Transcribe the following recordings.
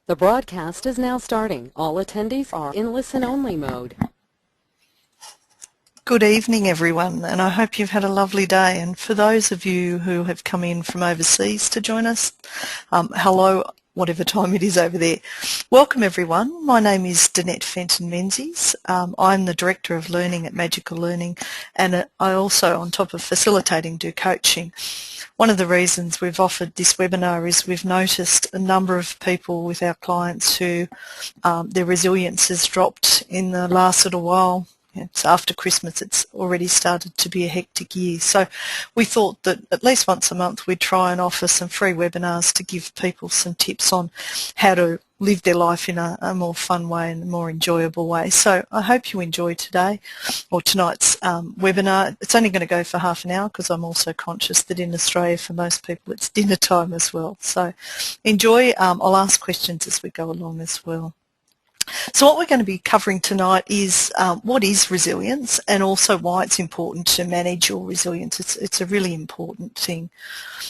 The broadcast is now starting. All attendees are in listen-only mode. Good evening, everyone, and I hope you've had a lovely day. And for those of you who have come in from overseas to join us, hello, whatever time it is over there. Welcome, everyone. My name is Danette Fenton-Menzies. I'm the Director of Learning at Magical Learning, and I also, on top of facilitating, do coaching. One of the reasons we've offered this webinar is we've noticed a number of people with our clients who their resilience has dropped in the last little while. It's after Christmas, it's already started to be a hectic year. So we thought that at least once a month we'd try and offer some free webinars to give people some tips on how to live their life in a more fun way and a more enjoyable way. So I hope you enjoy today or tonight's webinar. It's only going to go for half an hour because I'm also conscious that in Australia for most people it's dinner time as well. So enjoy. I'll ask questions as we go along as well. So what we're going to be covering tonight is what is resilience and also why it's important to manage your resilience. It's a really important thing.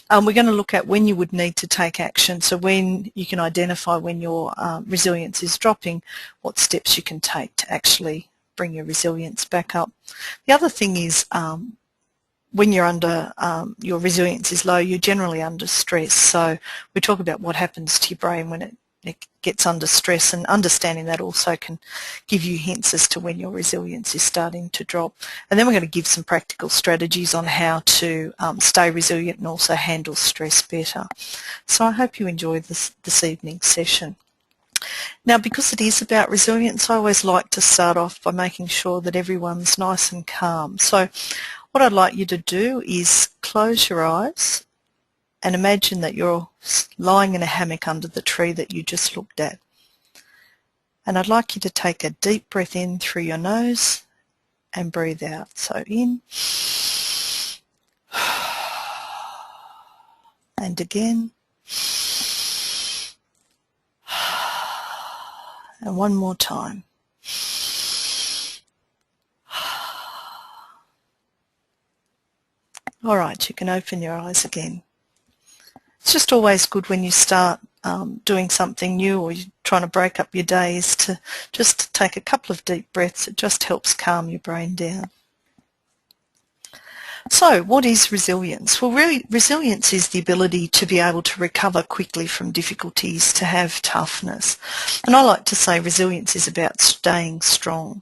We're going to look at when you would need to take action, so when you can identify when your resilience is dropping, what steps you can take to actually bring your resilience back up. The other thing is when you're under, your resilience is low, you're generally under stress. So we talk about what happens to your brain when it gets under stress, and understanding that also can give you hints as to when your resilience is starting to drop. And then we're going to give some practical strategies on how to stay resilient and also handle stress better. So I hope you enjoy this evening's session. Now, because it is about resilience, I always like to start off by making sure that everyone's nice and calm. So what I'd like you to do is close your eyes and imagine that you're lying in a hammock under the tree that you just looked at. And I'd like you to take a deep breath in through your nose and breathe out. So in and again. And one more time. All right, you can open your eyes again. It's just always good when you start doing something new or you're trying to break up your days to just take a couple of deep breaths. It just helps calm your brain down. So what is resilience? Well, really, resilience is the ability to be able to recover quickly from difficulties, to have toughness. And I like to say resilience is about staying strong.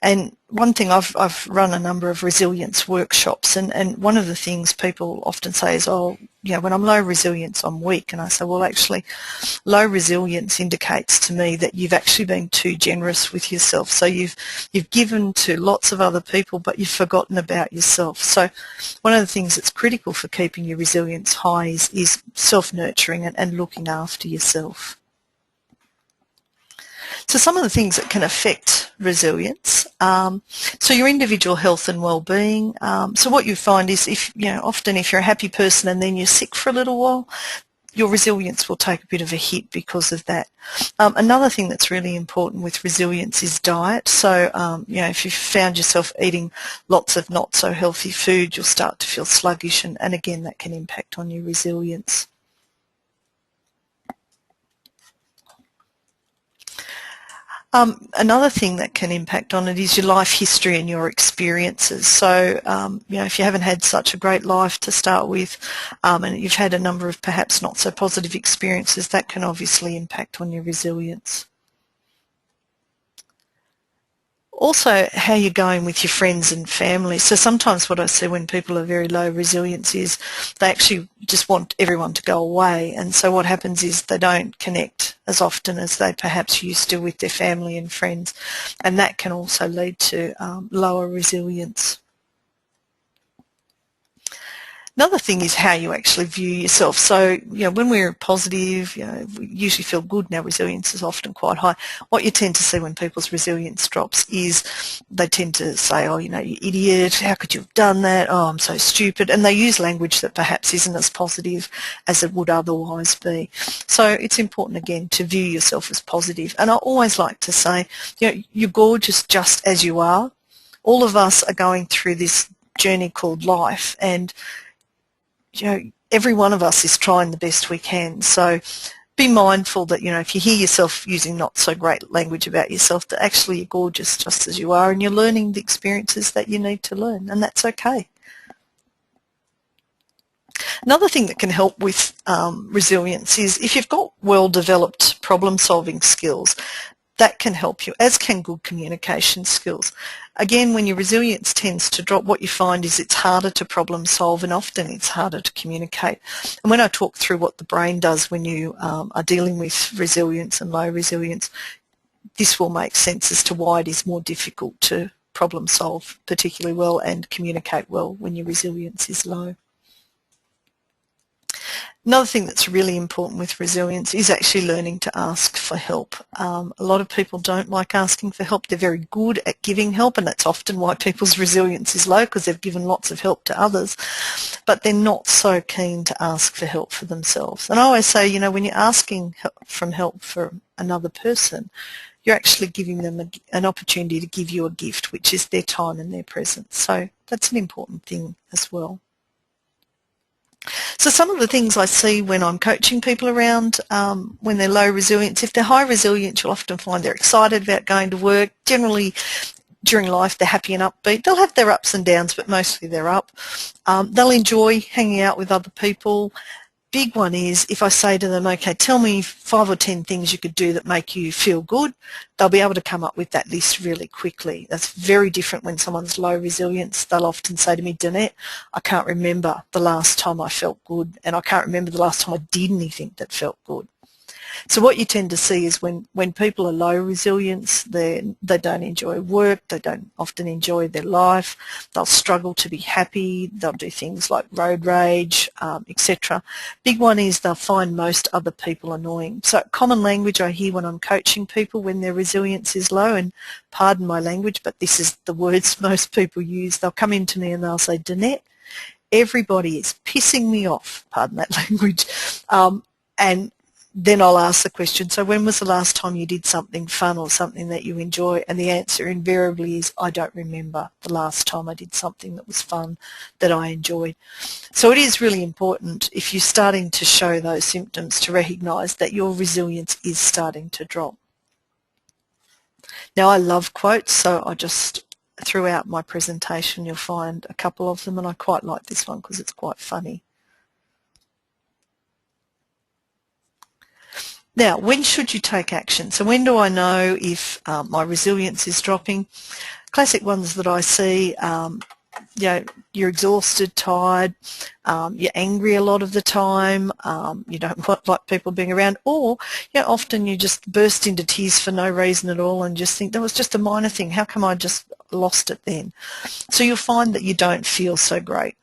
And one thing, I've run a number of resilience workshops, and one of the things people often say is, oh, you know, when I'm low resilience, I'm weak. And I say, well, actually, low resilience indicates to me that you've actually been too generous with yourself. So you've given to lots of other people, but you've forgotten about yourself. So one of the things that's critical for keeping your resilience high is self-nurturing and looking after yourself. So some of the things that can affect resilience, so your individual health and well-being. So what you find is, often if you're a happy person and then you're sick for a little while, your resilience will take a bit of a hit because of that. Another thing that's really important with resilience is diet. So, if you've found yourself eating lots of not so healthy food, you'll start to feel sluggish, and again, that can impact on your resilience. Another thing that can impact on it is your life history and your experiences. So, if you haven't had such a great life to start with, and you've had a number of perhaps not so positive experiences, that can obviously impact on your resilience. Also, how you're going with your friends and family. So sometimes what I see when people are very low resilience is they actually just want everyone to go away, and so what happens is they don't connect as often as they perhaps used to with their family and friends, and that can also lead to lower resilience. Another thing is how you actually view yourself. So, when we're positive, we usually feel good and our resilience is often quite high. What you tend to see when people's resilience drops is they tend to say, oh, you idiot, how could you have done that? Oh, I'm so stupid. And they use language that perhaps isn't as positive as it would otherwise be. So it's important, again, to view yourself as positive. And I always like to say, you're gorgeous just as you are. All of us are going through this journey called life, and every one of us is trying the best we can. So be mindful that, you know, if you hear yourself using not so great language about yourself, that actually you're gorgeous just as you are and you're learning the experiences that you need to learn, and that's okay. Another thing that can help with resilience is if you've got well-developed problem-solving skills, that can help you, as can good communication skills. Again, when your resilience tends to drop, what you find is it's harder to problem solve and often it's harder to communicate. And when I talk through what the brain does when you are dealing with resilience and low resilience, this will make sense as to why it is more difficult to problem solve particularly well and communicate well when your resilience is low. Another thing that's really important with resilience is actually learning to ask for help. A lot of people don't like asking for help. They're very good at giving help, and that's often why people's resilience is low, because they've given lots of help to others, but they're not so keen to ask for help for themselves. And I always say, you know, when you're asking help for another person, you're actually giving them an opportunity to give you a gift, which is their time and their presence. So that's an important thing as well. So some of the things I see when I'm coaching people around when they're low resilience, if they're high resilience, you'll often find they're excited about going to work. Generally, during life, they're happy and upbeat. They'll have their ups and downs, but mostly they're up. They'll enjoy hanging out with other people. Big one is if I say to them, okay, tell me 5 or 10 things you could do that make you feel good, they'll be able to come up with that list really quickly. That's very different when someone's low resilience. They'll often say to me, Danette, I can't remember the last time I felt good, and I can't remember the last time I did anything that felt good. So what you tend to see is when people are low resilience, they don't enjoy work, they don't often enjoy their life, they'll struggle to be happy, they'll do things like road rage, etc. Big one is they'll find most other people annoying. So common language I hear when I'm coaching people when their resilience is low, and pardon my language, but this is the words most people use. They'll come into me and they'll say, Danette, everybody is pissing me off, pardon that language, and then I'll ask the question, so when was the last time you did something fun or something that you enjoy? And the answer invariably is, I don't remember the last time I did something that was fun, that I enjoyed. So it is really important, if you're starting to show those symptoms, to recognise that your resilience is starting to drop. Now, I love quotes, so I just, throughout my presentation, you'll find a couple of them, and I quite like this one because it's quite funny. Now, when should you take action? So when do I know if my resilience is dropping? Classic ones that I see, you know, you're exhausted, tired, you're angry a lot of the time, you don't like people being around, or you know, often you just burst into tears for no reason at all and just think, that was just a minor thing, how come I just lost it then? So you'll find that you don't feel so great.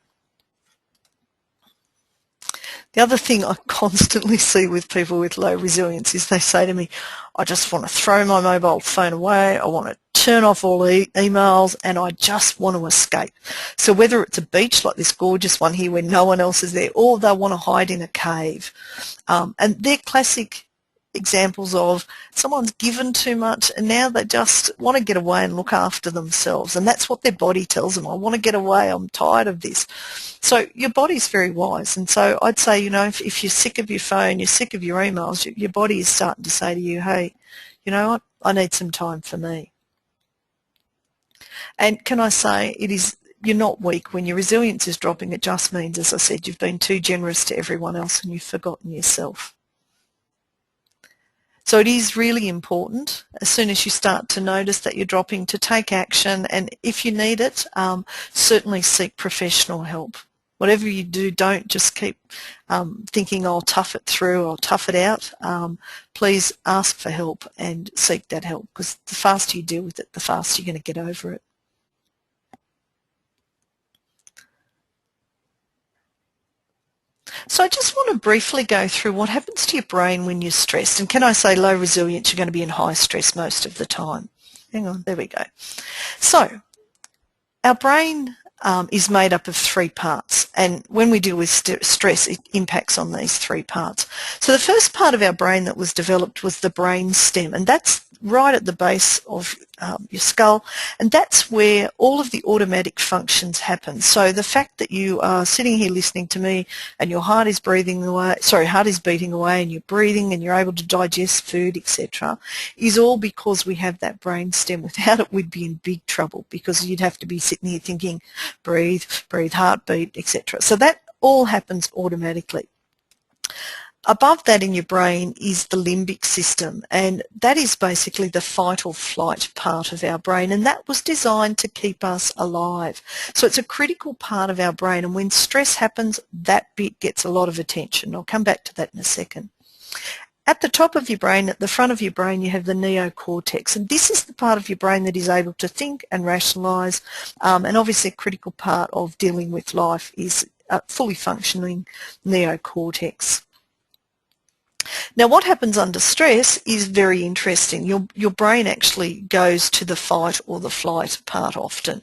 The other thing I constantly see with people with low resilience is they say to me, I just want to throw my mobile phone away, I want to turn off all emails, and I just want to escape. So whether it's a beach like this gorgeous one here where no one else is there, or they want to hide in a cave. And they're classic examples of someone's given too much and now they just want to get away and look after themselves, and that's what their body tells them. I want to get away, I'm tired of this. So your body's very wise, and so I'd say, you know, if you're sick of your phone, you're sick of your emails, your body is starting to say to you, hey, you know what, I need some time for me. And can I say, you're not weak. When your resilience is dropping, it just means, as I said, you've been too generous to everyone else and you've forgotten yourself. So it is really important, as soon as you start to notice that you're dropping, to take action, and if you need it, certainly seek professional help. Whatever you do, don't just keep thinking, I'll tough it through, I'll tough it out. Please ask for help and seek that help, because the faster you deal with it, the faster you're going to get over it. So I just want to briefly go through what happens to your brain when you're stressed. And can I say, low resilience, you're going to be in high stress most of the time. Hang on, there we go. So our brain is made up of 3 parts, and when we deal with stress, it impacts on these 3 parts. So the first part of our brain that was developed was the brain stem, and that's right at the base of your skull, and that's where all of the automatic functions happen. So the fact that you are sitting here listening to me and your heart is beating away and you're breathing and you're able to digest food, etc., is all because we have that brain stem. Without it, we'd be in big trouble because you'd have to be sitting here thinking, breathe, breathe, heartbeat, etc. So that all happens automatically. Above that in your brain is the limbic system, and that is basically the fight or flight part of our brain, and that was designed to keep us alive. So it's a critical part of our brain, and when stress happens, that bit gets a lot of attention. I'll come back to that in a second. At the top of your brain, at the front of your brain, you have the neocortex, and this is the part of your brain that is able to think and rationalise, and obviously a critical part of dealing with life is a fully functioning neocortex. Now what happens under stress is very interesting. Your brain actually goes to the fight or the flight part often.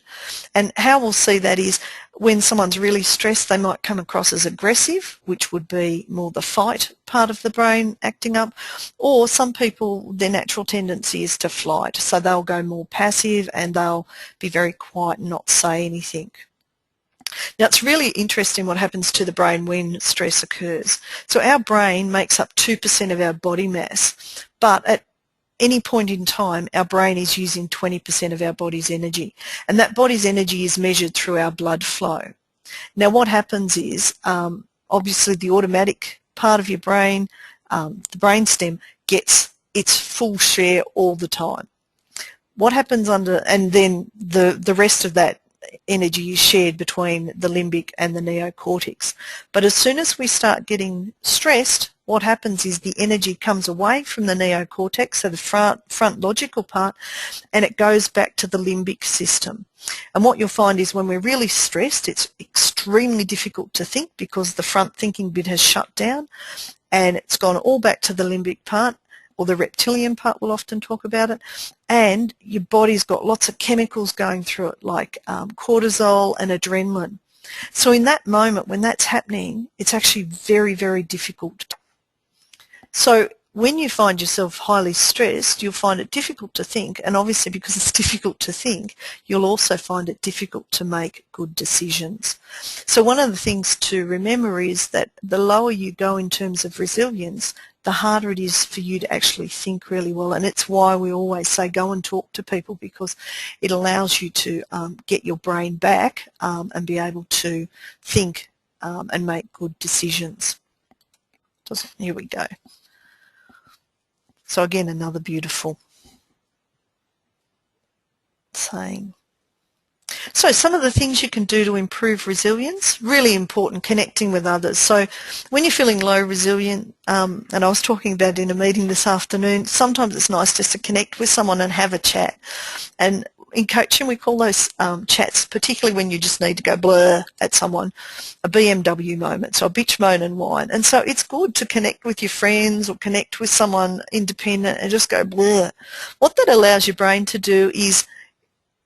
And how we'll see that is when someone's really stressed, they might come across as aggressive, which would be more the fight part of the brain acting up, or some people, their natural tendency is to flight. So they'll go more passive and they'll be very quiet and not say anything. Now it's really interesting what happens to the brain when stress occurs. So our brain makes up 2% of our body mass, but at any point in time our brain is using 20% of our body's energy, and that body's energy is measured through our blood flow. Now what happens is obviously the automatic part of your brain, the brainstem, gets its full share all the time. What happens and then the rest of that energy is shared between the limbic and the neocortex. But as soon as we start getting stressed, what happens is the energy comes away from the neocortex, so the front logical part, and it goes back to the limbic system. And what you'll find is when we're really stressed, it's extremely difficult to think because the front thinking bit has shut down and it's gone all back to the limbic part, or the reptilian part, we'll often talk about it, and your body's got lots of chemicals going through it like cortisol and adrenaline. So in that moment when that's happening, it's actually very, very difficult. So when you find yourself highly stressed, you'll find it difficult to think, and obviously because it's difficult to think, you'll also find it difficult to make good decisions. So one of the things to remember is that the lower you go in terms of resilience, the harder it is for you to actually think really well, and it's why we always say go and talk to people, because it allows you to get your brain back and be able to think and make good decisions. Here we go. So again, another beautiful saying. So some of the things you can do to improve resilience, really important, connecting with others. So when you're feeling low resilient, and I was talking about in a meeting this afternoon, sometimes it's nice just to connect with someone and have a chat. And in coaching we call those chats, particularly when you just need to go blur at someone, a BMW moment, so a bitch, moan and whine. And so it's good to connect with your friends or connect with someone independent and just go blur. What that allows your brain to do is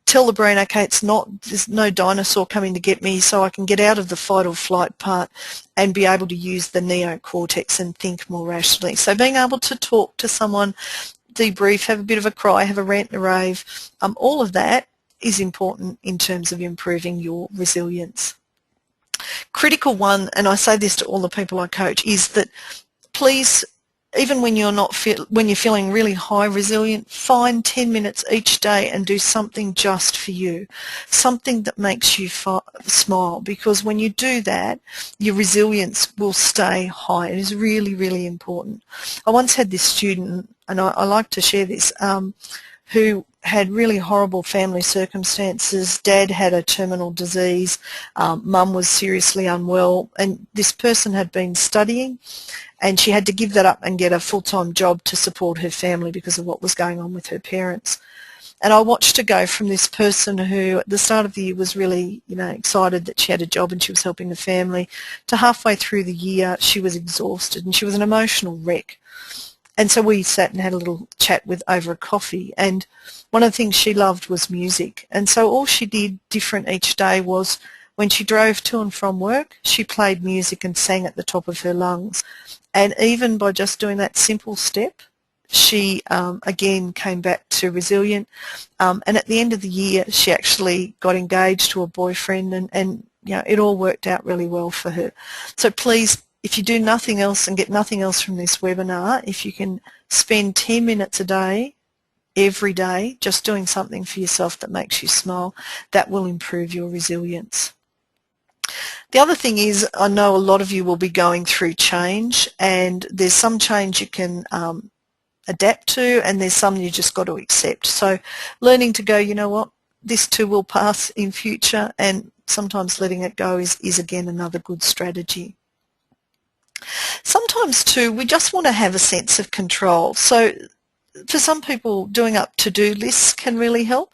tell the brain, okay, there's no dinosaur coming to get me, so I can get out of the fight or flight part and be able to use the neocortex and think more rationally. So being able to talk to someone, debrief, have a bit of a cry, have a rant and a rave, all of that is important in terms of improving your resilience. Critical one, and I say this to all the people I coach, is that please, even when you're feeling really high resilient, find 10 minutes each day and do something just for you, something that makes you smile, because when you do that, your resilience will stay high. It is really, really important. I once had this student, and I like to share this, who had really horrible family circumstances. Dad had a terminal disease, mum was seriously unwell, and this person had been studying, and she had to give that up and get a full-time job to support her family because of what was going on with her parents. And I watched her go from this person who at the start of the year was really, excited that she had a job and she was helping the family, to halfway through the year she was exhausted and she was an emotional wreck. And so we sat and had a little chat over a coffee, and one of the things she loved was music. And so all she did different each day was when she drove to and from work, she played music and sang at the top of her lungs. And even by just doing that simple step, she again came back to Resilient, and at the end of the year she actually got engaged to a boyfriend, and you know, it all worked out really well for her. So please, if you do nothing else and get nothing else from this webinar, if you can spend 10 minutes a day, every day, just doing something for yourself that makes you smile, that will improve your resilience. The other thing is, I know a lot of you will be going through change, and there's some change you can adapt to, and there's some you just got to accept. So learning to go, you know what, this too will pass in future, and sometimes letting it go is again another good strategy. Sometimes too we just want to have a sense of control. So for some people, doing up to-do lists can really help.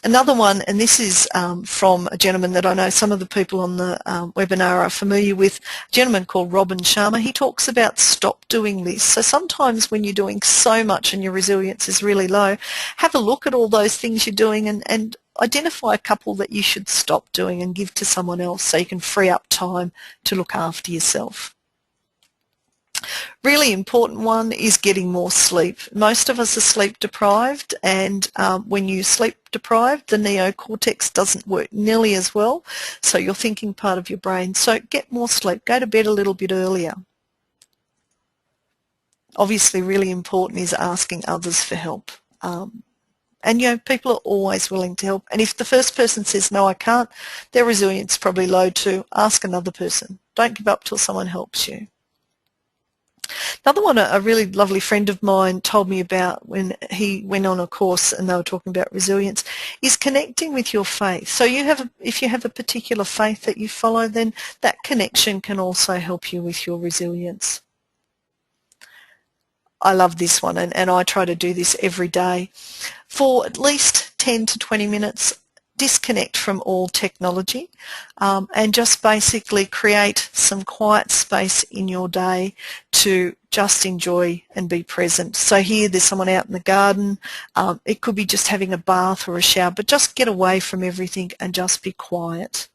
Another one, and this is from a gentleman that I know some of the people on the webinar are familiar with, a gentleman called Robin Sharma. He talks about stop doing lists. So sometimes when you're doing so much and your resilience is really low, have a look at all those things you're doing and identify a couple that you should stop doing and give to someone else so you can free up time to look after yourself. Really important one is getting more sleep. Most of us are sleep deprived, and when you sleep deprived, the neocortex doesn't work nearly as well, so you're thinking part of your brain. So get more sleep. Go to bed a little bit earlier. Obviously really important is asking others for help. And you know, people are always willing to help, and if the first person says no, I can't, their resilience is probably low too. Ask another person. Don't give up till someone helps you. Another one, a really lovely friend of mine told me about when he went on a course and they were talking about resilience, is connecting with your faith. So if you have a particular faith that you follow, then that connection can also help you with your resilience. I love this one, and I try to do this every day. For at least 10 to 20 minutes, disconnect from all technology and just basically create some quiet space in your day to just enjoy and be present. So here there's someone out in the garden, it could be just having a bath or a shower, but just get away from everything and just be quiet.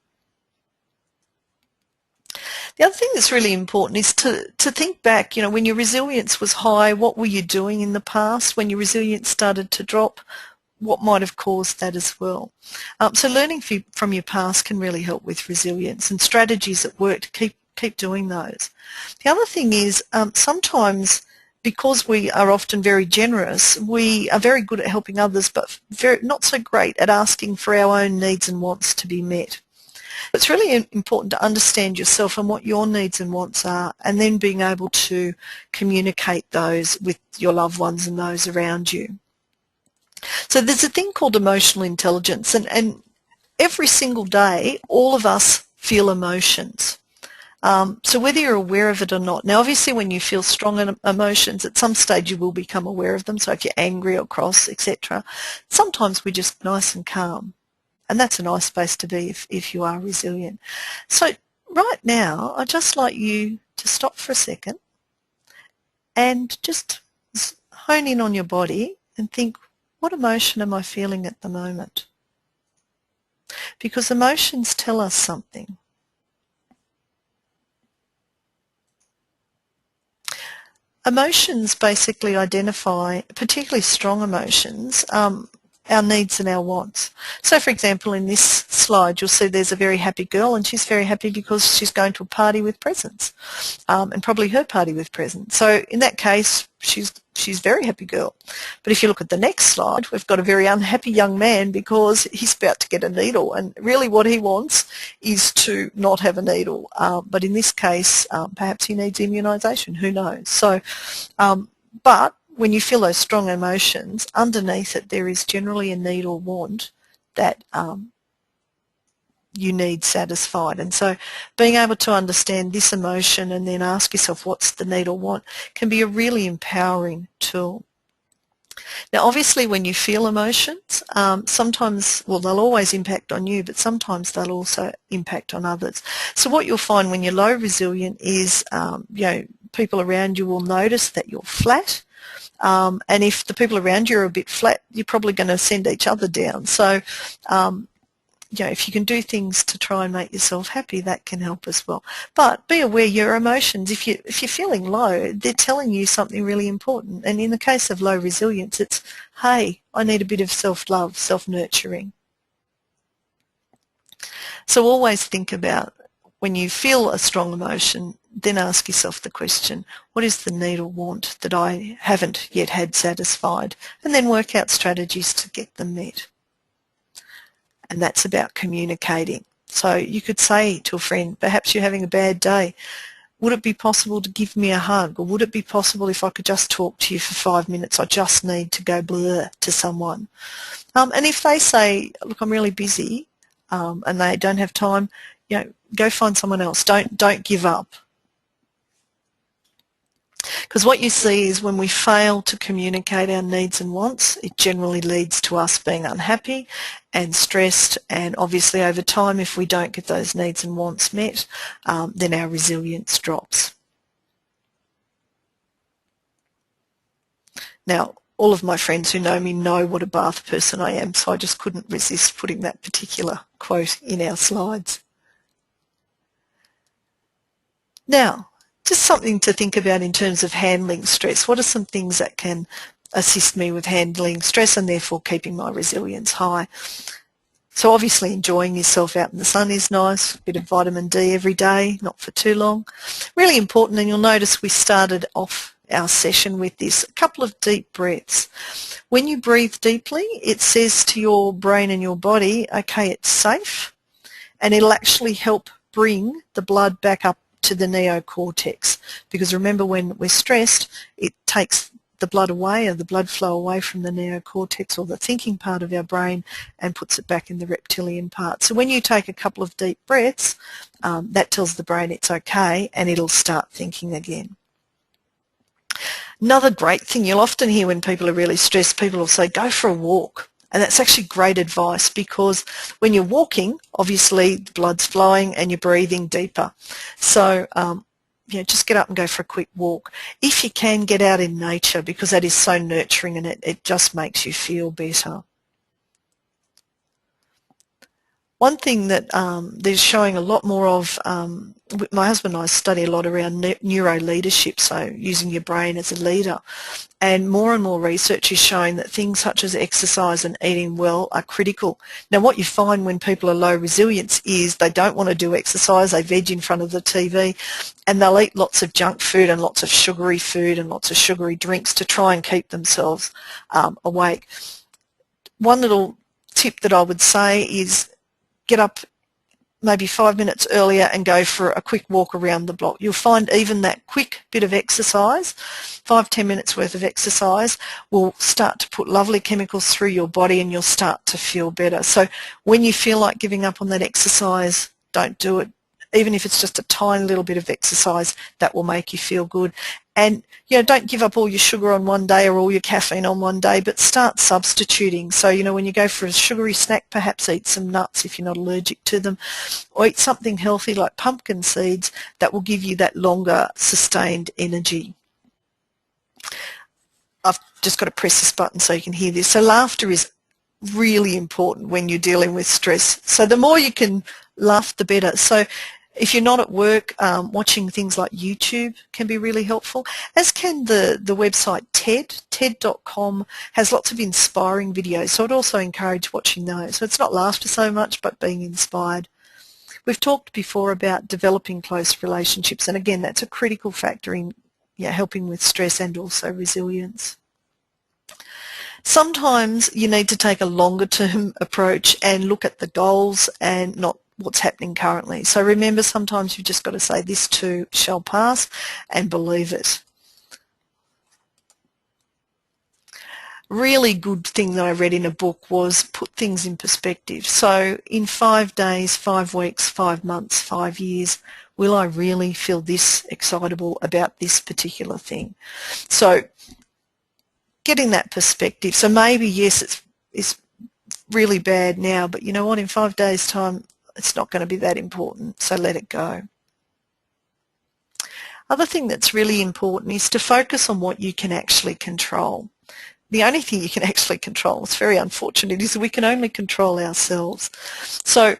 The other thing that's really important is to think back, you know, when your resilience was high, what were you doing in the past? When your resilience started to drop, what might have caused that as well. So learning from your past can really help with resilience, and strategies that work to keep doing those. The other thing is sometimes, because we are often very generous, we are very good at helping others, but not so great at asking for our own needs and wants to be met. It's really important to understand yourself and what your needs and wants are, and then being able to communicate those with your loved ones and those around you. So there's a thing called emotional intelligence, and every single day all of us feel emotions. So whether you're aware of it or not, now obviously when you feel strong emotions, at some stage you will become aware of them, so if you're angry or cross, etc. Sometimes we're just nice and calm, and that's a nice space to be if you are resilient. So right now I'd just like you to stop for a second and just hone in on your body and think, what emotion am I feeling at the moment? Because emotions tell us something. Emotions basically identify, particularly strong emotions, our needs and our wants. So for example, in this slide you'll see there's a very happy girl, and she's very happy because she's going to a party with presents, and probably her party with presents. So in that case she's a very happy girl. But if you look at the next slide, we've got a very unhappy young man because he's about to get a needle, and really what he wants is to not have a needle, but in this case perhaps he needs immunisation, who knows. So but when you feel those strong emotions, underneath it there is generally a need or want that you need satisfied. And so being able to understand this emotion and then ask yourself what's the need or want can be a really empowering tool. Now obviously when you feel emotions, sometimes, well, they'll always impact on you, but sometimes they'll also impact on others. So what you'll find when you're low resilient is you know, people around you will notice that you're flat. And if the people around you are a bit flat, you're probably going to send each other down. So if you can do things to try and make yourself happy, that can help as well. But be aware your emotions, if you're feeling low, they're telling you something really important. And in the case of low resilience, it's, hey, I need a bit of self-love, self-nurturing. So always think about when you feel a strong emotion, then ask yourself the question, what is the need or want that I haven't yet had satisfied? And then work out strategies to get them met. And that's about communicating. So you could say to a friend, perhaps you're having a bad day, would it be possible to give me a hug? Or would it be possible if I could just talk to you for 5 minutes? I just need to go blur to someone. And if they say, look, I'm really busy, and they don't have time, go find someone else. Don't give up. Because what you see is when we fail to communicate our needs and wants, it generally leads to us being unhappy and stressed, and obviously over time, if we don't get those needs and wants met, then our resilience drops. Now, all of my friends who know me know what a bath person I am, so I just couldn't resist putting that particular quote in our slides. Now, just something to think about in terms of handling stress. What are some things that can assist me with handling stress and therefore keeping my resilience high? So obviously enjoying yourself out in the sun is nice, a bit of vitamin D every day, not for too long. Really important, and you'll notice we started off our session with this, a couple of deep breaths. When you breathe deeply, it says to your brain and your body, okay, it's safe, and it'll actually help bring the blood back up to the neocortex, because remember, when we're stressed, it takes the blood away, or the blood flow away from the neocortex, or the thinking part of our brain, and puts it back in the reptilian part. So when you take a couple of deep breaths, that tells the brain it's okay, and it'll start thinking again. Another great thing you'll often hear when people are really stressed, people will say, go for a walk. And that's actually great advice, because when you're walking, obviously the blood's flowing and you're breathing deeper. So just get up and go for a quick walk. If you can, get out in nature, because that is so nurturing and it just makes you feel better. One thing that they're showing a lot more of, my husband and I study a lot around neuro-leadership, so using your brain as a leader, and more research is showing that things such as exercise and eating well are critical. Now what you find when people are low resilience is they don't want to do exercise, they veg in front of the TV, and they'll eat lots of junk food and lots of sugary food and lots of sugary drinks to try and keep themselves awake. One little tip that I would say is get up maybe 5 minutes earlier and go for a quick walk around the block. You'll find even that quick bit of exercise, 5-10 minutes worth of exercise, will start to put lovely chemicals through your body and you'll start to feel better. So when you feel like giving up on that exercise, don't do it. Even if it's just a tiny little bit of exercise, that will make you feel good. And don't give up all your sugar on one day or all your caffeine on one day, but start substituting. So when you go for a sugary snack, perhaps eat some nuts if you're not allergic to them, or eat something healthy like pumpkin seeds that will give you that longer sustained energy. I've just got to press this button so you can hear this. So laughter is really important when you're dealing with stress. So the more you can laugh, the better. So if you're not at work, watching things like YouTube can be really helpful, as can the website TED. TED.com has lots of inspiring videos, so I'd also encourage watching those. So it's not laughter so much, but being inspired. We've talked before about developing close relationships, and again, that's a critical factor in helping with stress and also resilience. Sometimes you need to take a longer term approach and look at the goals and not what's happening currently. So remember, sometimes you've just got to say this too shall pass and believe it. Really good thing that I read in a book was put things in perspective. So in 5 days, 5 weeks, 5 months, 5 years, will I really feel this excitable about this particular thing? So getting that perspective. So maybe, yes, it's really bad now, but you know what, in 5 days' time, it's not going to be that important, so let it go. Other thing that's really important is to focus on what you can actually control. the only thing you can actually control, it's very unfortunate, is we can only control ourselves. So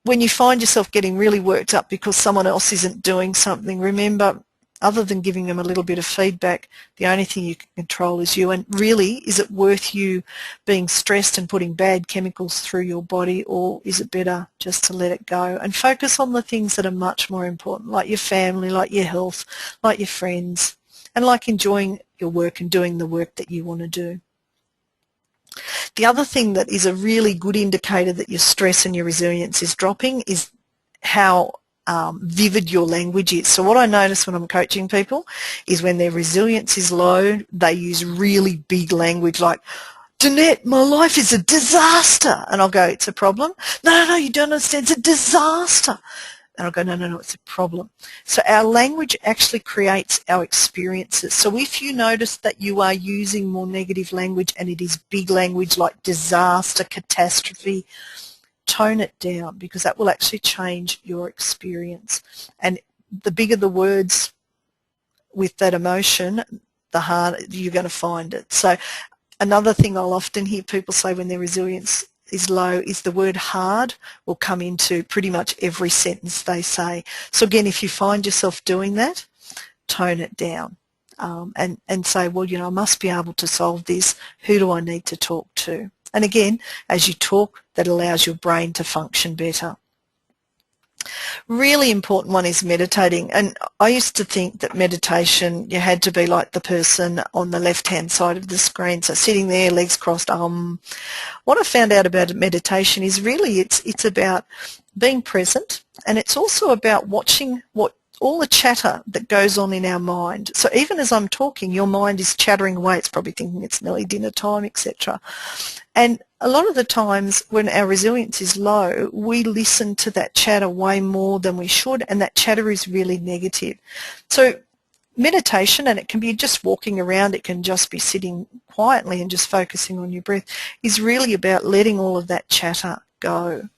when you find yourself getting really worked up because someone else isn't doing something, remember, other than giving them a little bit of feedback, the only thing you can control is you. And really, is it worth you being stressed and putting bad chemicals through your body, or is it better just to let it go and focus on the things that are much more important, like your family, like your health, like your friends, and like enjoying your work and doing the work that you want to do. The other thing that is a really good indicator that your stress and your resilience is dropping is how vivid your language is. So what I notice when I'm coaching people is when their resilience is low, they use really big language like, Jeanette, my life is a disaster. And I'll go, it's a problem? No, you don't understand, it's a disaster. And I'll go, no, it's a problem. So our language actually creates our experiences. So if you notice that you are using more negative language and it is big language like disaster, catastrophe, tone it down, because that will actually change your experience. And the bigger the words with that emotion, the harder you're going to find it. So another thing I'll often hear people say when their resilience is low is the word hard will come into pretty much every sentence they say. So again, if you find yourself doing that, tone it down and say, well, I must be able to solve this. Who do I need to talk to? And again, as you talk, that allows your brain to function better. Really important one is meditating. And I used to think that meditation, you had to be like the person on the left-hand side of the screen, so sitting there, legs crossed. What I found out about meditation is really it's about being present, and it's also about watching all the chatter that goes on in our mind. So even as I'm talking, your mind is chattering away. It's probably thinking it's nearly dinner time, etc. And a lot of the times when our resilience is low, we listen to that chatter way more than we should, and that chatter is really negative. So meditation, and it can be just walking around, it can just be sitting quietly and just focusing on your breath, is really about letting all of that chatter go.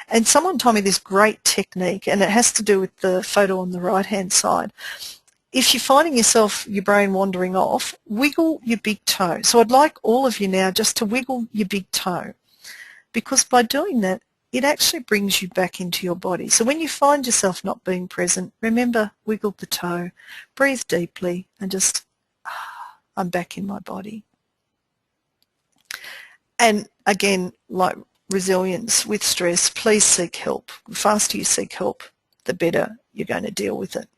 And someone told me this great technique, and it has to do with the photo on the right-hand side. If you're finding your brain wandering off, wiggle your big toe. So I'd like all of you now just to wiggle your big toe, because by doing that, it actually brings you back into your body. So when you find yourself not being present, remember, wiggle the toe, breathe deeply, and just, I'm back in my body. And again, like resilience with stress, please seek help. The faster you seek help, the better you're going to deal with it.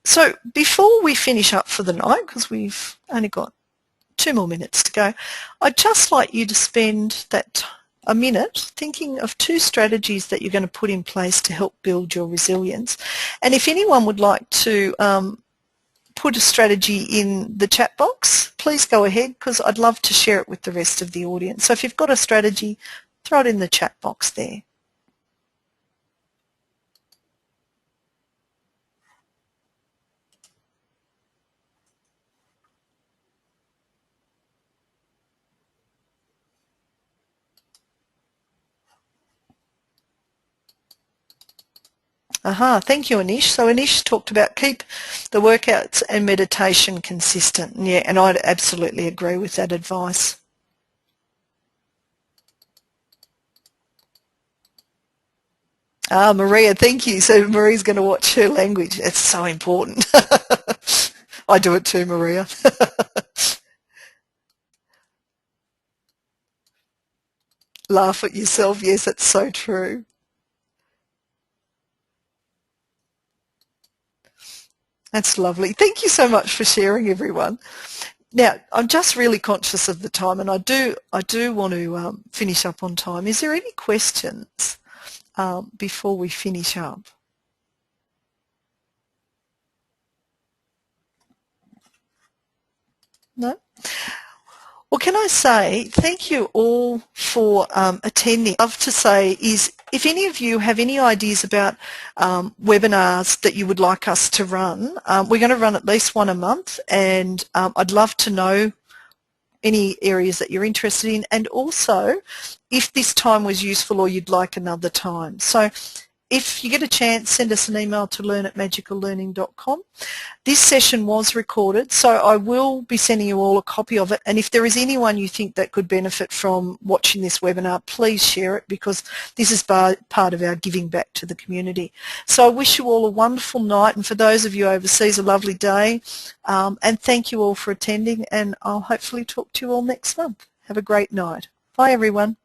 So before we finish up for the night, because we've only got 2 more minutes to go, I'd just like you to spend a minute thinking of 2 strategies that you're going to put in place to help build your resilience. And if anyone would like to put a strategy in the chat box, please go ahead, because I'd love to share it with the rest of the audience. So if you've got a strategy, throw it in the chat box there. Thank you, Anish. So Anish talked about keep the workouts and meditation consistent. Yeah, and I'd absolutely agree with that advice. Maria, thank you. So Maria's going to watch her language. It's so important. I do it too, Maria. Laugh at yourself. Yes, that's so true. That's lovely. Thank you so much for sharing, everyone. Now, I'm just really conscious of the time, and I do want to finish up on time. Is there any questions before we finish up? No? Well, can I say thank you all for attending. I'd love to say is if any of you have any ideas about webinars that you would like us to run, we're going to run at least one a month, and I'd love to know any areas that you're interested in, and also if this time was useful or you'd like another time. So if you get a chance, send us an email to learn@magicallearning.com. This session was recorded, so I will be sending you all a copy of it, and if there is anyone you think that could benefit from watching this webinar, please share it, because this is part of our giving back to the community. So I wish you all a wonderful night, and for those of you overseas, a lovely day, and thank you all for attending, and I'll hopefully talk to you all next month. Have a great night. Bye everyone.